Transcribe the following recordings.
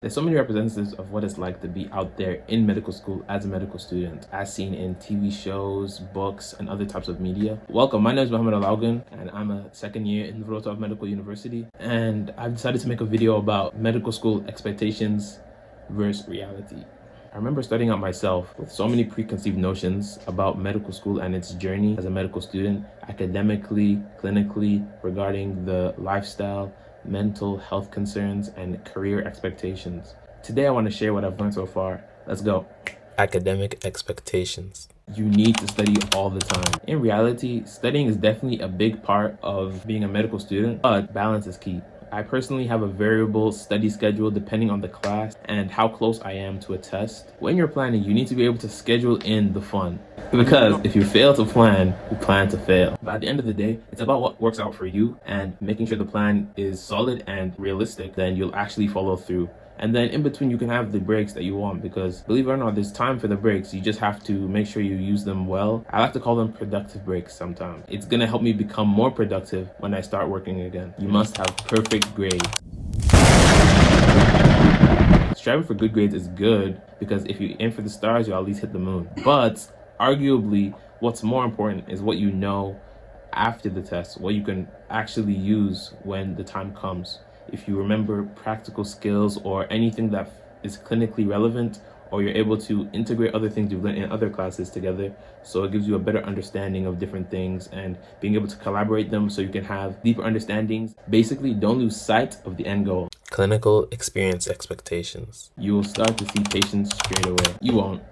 There's so many representatives of what it's like to be out there in medical school as a medical student, as seen in TV shows, books, and other types of media. Welcome, my name is Mohammed Alaugan, and I'm a second year in Wrocław Medical University. And I've decided to make a video about medical school expectations versus reality. I remember starting out myself with so many preconceived notions about medical school and its journey as a medical student, academically, clinically, regarding the lifestyle, mental health concerns, and career expectations. Today I want to share what I've learned so far. Let's go. Academic expectations. You need to study all the time. In reality, studying is definitely a big part of being a medical student, but balance is key. I personally have a variable study schedule depending on the class and how close I am to a test. When you're planning, you need to be able to schedule in the fun. Because if you fail to plan, you plan to fail. But at the end of the day, it's about what works out for you and making sure the plan is solid and realistic, then you'll actually follow through. And then in between, you can have the breaks that you want, because believe it or not, there's time for the breaks. You just have to make sure you use them well. I like to call them productive breaks sometimes. It's gonna help me become more productive when I start working again. You must have perfect grades. Striving for good grades is good, because if you aim for the stars, you'll at least hit the moon. But arguably, what's more important is what you know after the test, what you can actually use when the time comes. If you remember practical skills or anything that is clinically relevant, or you're able to integrate other things you've learned in other classes together, so it gives you a better understanding of different things and being able to collaborate them so you can have deeper understandings. Basically, don't lose sight of the end goal. Clinical experience expectations. You will start to see patients straight away. You won't.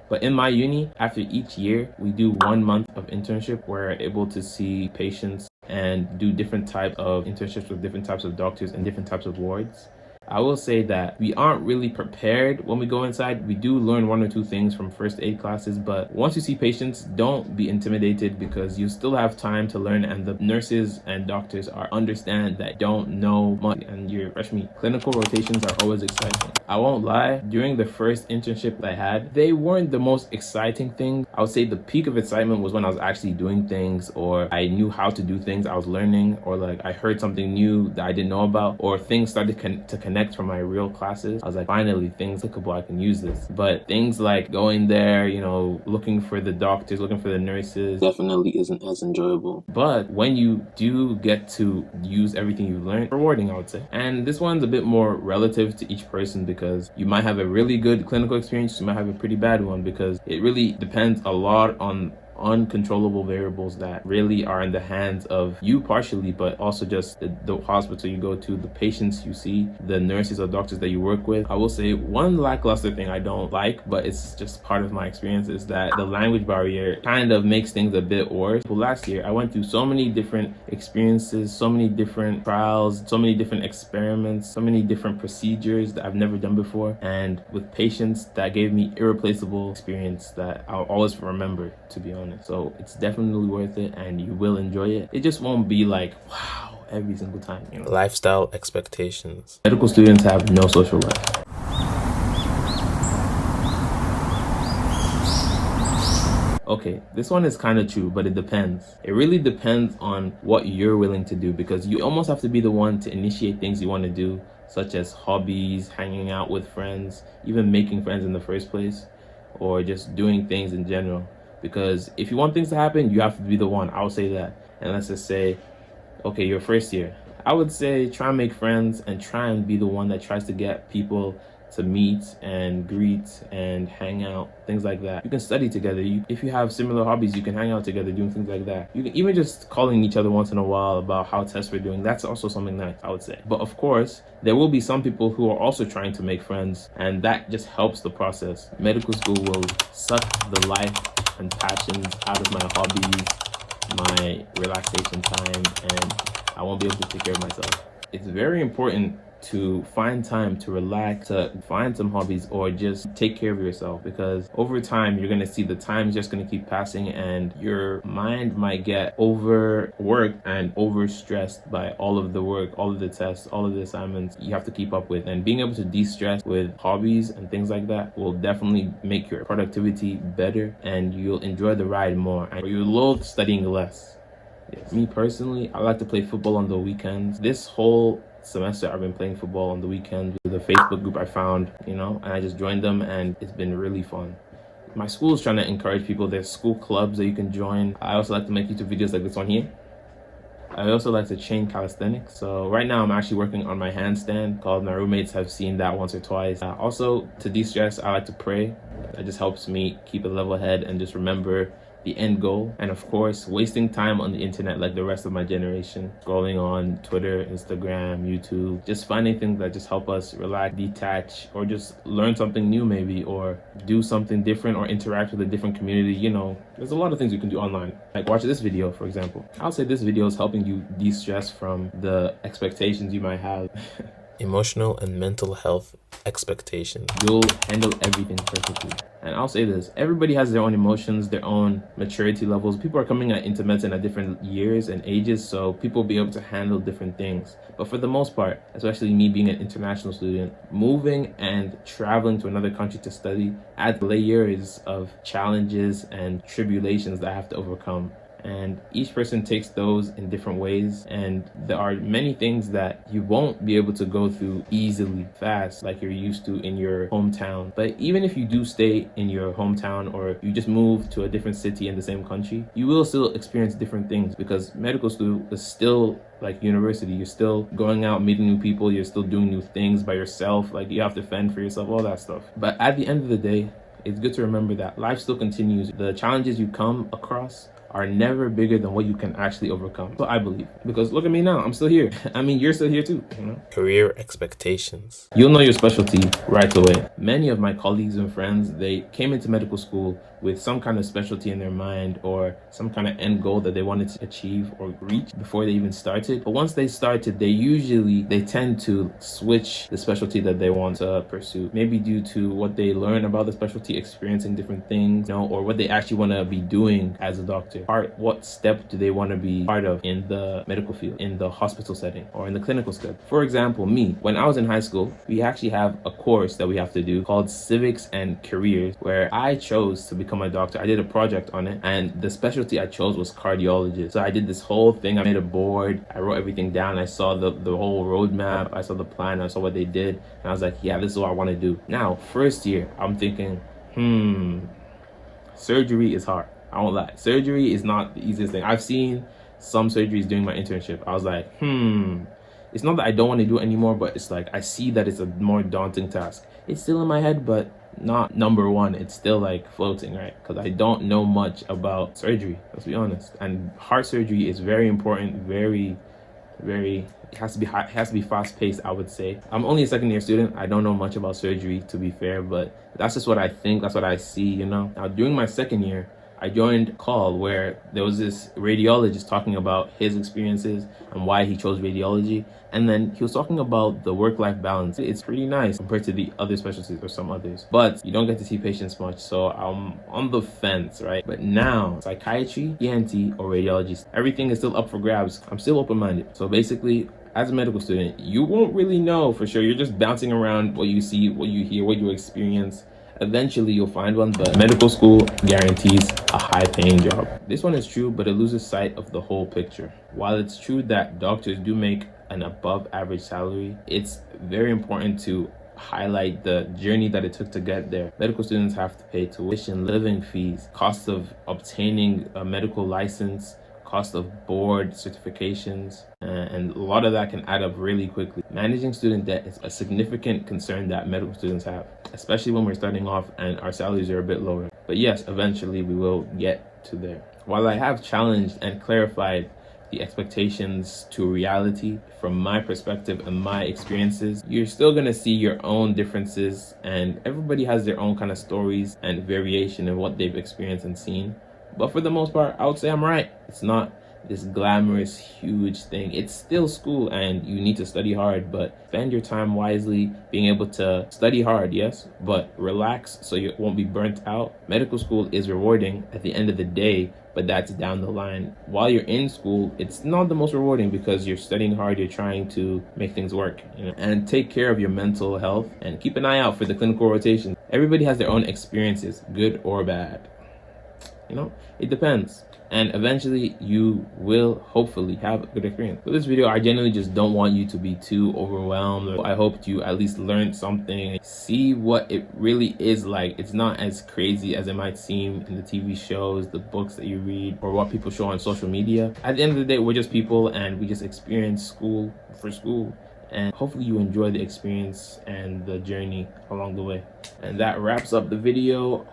But in my uni, after each year, we do 1 month of internship where we're able to see patients and do different types of internships with different types of doctors and different types of wards. I will say that we aren't really prepared when we go inside. We do learn 1 or 2 things from first aid classes, but once you see patients, don't be intimidated, because you still have time to learn, and the nurses and doctors understand that don't know much, and you're freshman. Clinical rotations are always exciting. I won't lie, during the first internship I had, they weren't the most exciting things. I would say the peak of excitement was when I was actually doing things, or I knew how to do things I was learning, or like I heard something new that I didn't know about, or things started to connect from my real classes. I was like, finally, things applicable, I can use this. But things like going there, looking for the doctors, looking for the nurses, definitely isn't as enjoyable. But when you do get to use everything you've learned, rewarding, I would say. And this one's a bit more relative to each person, because you might have a really good clinical experience, you might have a pretty bad one, because it really depends a lot on uncontrollable variables that really are in the hands of you partially, but also just the hospital you go to, the patients you see, the nurses or doctors that you work with. I will say one lackluster thing I don't like, but it's just part of my experience, is that the language barrier kind of makes things a bit worse. Well, last year I went through so many different experiences, so many different trials, so many different experiments, so many different procedures that I've never done before, and with patients that gave me irreplaceable experience that I'll always remember, to be honest. So it's definitely worth it, and you will enjoy it. It just won't be like, wow, every single time. Lifestyle expectations. Medical students have no social life. Okay, this one is kind of true, but it depends. It really depends on what you're willing to do, because you almost have to be the one to initiate things you want to do, such as hobbies, hanging out with friends, even making friends in the first place, or just doing things in general. Because if you want things to happen, you have to be the one. I would say that. And let's just say, okay, your first year, I would say try and make friends and try and be the one that tries to get people to meet and greet and hang out, things like that. You can study together. If you have similar hobbies, you can hang out together doing things like that. You can even just calling each other once in a while about how tests we're doing. That's also something nice, I would say. But of course, there will be some people who are also trying to make friends, and that just helps the process. Medical school will suck the life and passions out of my hobbies, my relaxation time, and I won't be able to take care of myself. It's very important to find time to relax, to find some hobbies, or just take care of yourself, because over time you're going to see the time's just going to keep passing, and your mind might get overworked and overstressed by all of the work, all of the tests, all of the assignments you have to keep up with. And being able to de-stress with hobbies and things like that will definitely make your productivity better, and you'll enjoy the ride more, and you'll loathe studying less. Yes. Me personally, I like to play football on the weekends. This whole semester I've been playing football on the weekends with a Facebook group I found, and I just joined them, and it's been really fun. My school is trying to encourage people. There's school clubs that you can join. I also like to make YouTube videos like this one here. I also like to train calisthenics. So right now I'm actually working on my handstand called my roommates have seen that once or twice. Also, to de-stress, I like to pray. That just helps me keep a level head and just remember the end goal. And of course, wasting time on the internet like the rest of my generation, scrolling on Twitter, Instagram, YouTube, just finding things that just help us relax, detach, or just learn something new maybe, or do something different, or interact with a different community. There's a lot of things you can do online. Like watch this video, for example. I'll say this video is helping you de-stress from the expectations you might have. Emotional and mental health expectations. You'll handle everything perfectly. And I'll say this, everybody has their own emotions, their own maturity levels. People are coming into medicine at different years and ages, so people will be able to handle different things. But for the most part, especially me being an international student, moving and traveling to another country to study adds layers of challenges and tribulations that I have to overcome. And each person takes those in different ways, and there are many things that you won't be able to go through easily, fast, like you're used to in your hometown. But even if you do stay in your hometown, or you just move to a different city in the same country, you will still experience different things, because medical school is still like university. You're still going out, meeting new people, you're still doing new things by yourself, like you have to fend for yourself, all that stuff. But at the end of the day, it's good to remember that life still continues. The challenges you come across are never bigger than what you can actually overcome. So I believe, because look at me now, I'm still here. I mean, you're still here too, Career expectations. You'll know your specialty right away. Many of my colleagues and friends, they came into medical school with some kind of specialty in their mind, or some kind of end goal that they wanted to achieve or reach before they even started. But once they started, they tend to switch the specialty that they want to pursue, maybe due to what they learn about the specialty, experiencing different things, or what they actually want to be doing as a doctor. What step do they want to be part of in the medical field, in the hospital setting, or in the clinical setting? For example, me, when I was in high school, we actually have a course that we have to do called Civics and Careers, where I chose to become a doctor. I did a project on it, and the specialty I chose was cardiologist. So I did this whole thing. I made a board, I wrote everything down, I saw the whole roadmap, I saw the plan, I saw what they did, and I was like, yeah, this is what I want to do. Now, first year, I'm thinking, surgery is hard. I won't lie. Surgery is not the easiest thing. I've seen some surgeries during my internship. I was like, it's not that I don't want to do it anymore, but it's like I see that it's a more daunting task. It's still in my head, but not number one. It's still like floating, right? Because I don't know much about surgery, let's be honest. And heart surgery is very important, very, it has to be fast paced, I would say. I'm only a second year student. I don't know much about surgery, to be fair, but that's just what I think, that's what I see, Now, during my second year, I joined call where there was this radiologist talking about his experiences and why he chose radiology. And then he was talking about the work-life balance. It's pretty nice compared to the other specialties or some others, but you don't get to see patients much. So I'm on the fence, right? But now, psychiatry, ENT, or radiology, everything is still up for grabs. I'm still open-minded. So basically, as a medical student, you won't really know for sure. You're just bouncing around what you see, what you hear, what you experience. Eventually you'll find one, but medical school guarantees a high-paying job. This one is true, but it loses sight of the whole picture. While it's true that doctors do make an above-average salary, it's very important to highlight the journey that it took to get there. Medical students have to pay tuition, living fees, cost of obtaining a medical license, cost of board certifications, and a lot of that can add up really quickly. Managing student debt is a significant concern that medical students have, especially when we're starting off and our salaries are a bit lower. But yes, eventually we will get to there. While I have challenged and clarified the expectations to reality from my perspective and my experiences, you're still gonna see your own differences, and everybody has their own kind of stories and variation in what they've experienced and seen. But for the most part, I would say I'm right. It's not this glamorous, huge thing. It's still school and you need to study hard, but spend your time wisely, being able to study hard, yes, but relax so you won't be burnt out. Medical school is rewarding at the end of the day, but that's down the line. While you're in school, it's not the most rewarding because you're studying hard, you're trying to make things work, and take care of your mental health and keep an eye out for the clinical rotation. Everybody has their own experiences, good or bad. You know, it depends. And eventually you will hopefully have a good experience. For this video, I genuinely just don't want you to be too overwhelmed. I hope you at least learn something, see what it really is like. It's not as crazy as it might seem in the TV shows, the books that you read, or what people show on social media. At the end of the day, we're just people and we just experience school for school. And hopefully you enjoy the experience and the journey along the way. And that wraps up the video.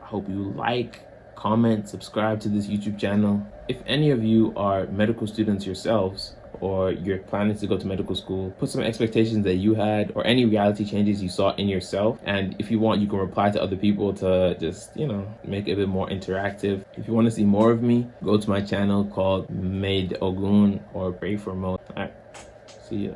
I hope you like, comment, subscribe to this YouTube channel. If any of you are medical students yourselves, or you're planning to go to medical school, put some expectations that you had or any reality changes you saw in yourself. And if you want, you can reply to other people to just, you know, make it a bit more interactive. If you want to see more of me, go to my channel called Made Ogun or Pray for Mo. All right, see ya.